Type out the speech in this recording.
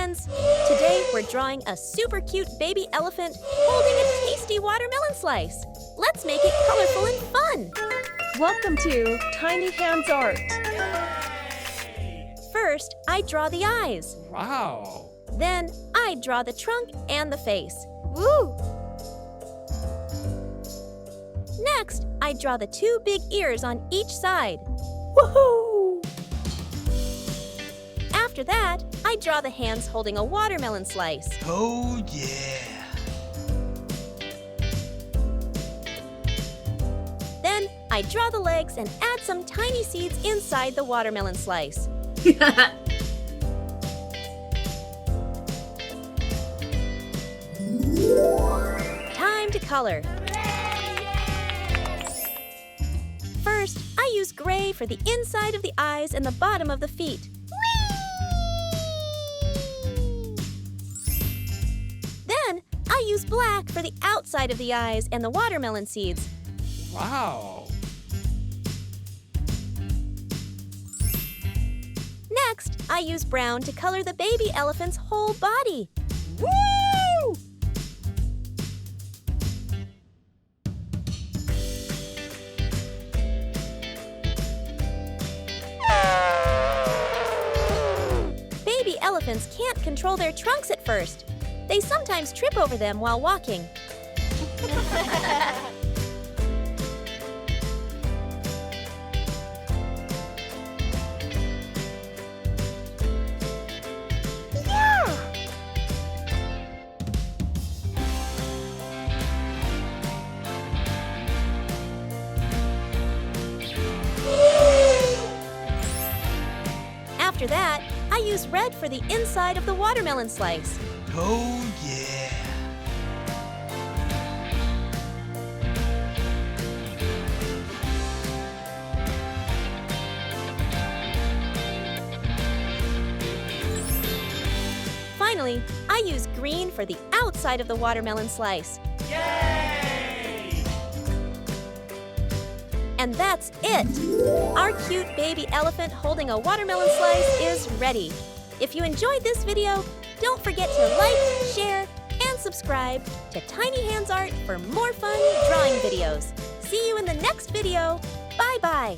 friends! Today we're drawing a super cute baby elephant holding a tasty watermelon slice. Let's make it colorful and fun! Welcome to Tiny Hands Art. First, I draw the eyes. Wow! Then, I draw the trunk and the face. Woo! Next, I draw the two big ears on each side. Woohoo! After that, I draw the hands holding a watermelon slice. Oh, yeah. Then, I draw the legs and add some tiny seeds inside the watermelon slice. Time to color. First, I use gray for the inside of the eyes and the bottom of the feet. Then, I use black for the outside of the eyes and the watermelon seeds. Wow! Next, I use brown to color the baby elephant's whole body. Woo! Baby elephants can't control their trunks at first. They sometimes trip over them while walking. After that, I use red for the inside of the watermelon slice. Oh, yeah. Finally, I use green for the outside of the watermelon slice. Yay! And that's it! Our cute baby elephant holding a watermelon slice is ready. If you enjoyed this video, don't forget to like, share, and subscribe to Tiny Hands Art for more fun drawing videos. See you in the next video. Bye-bye!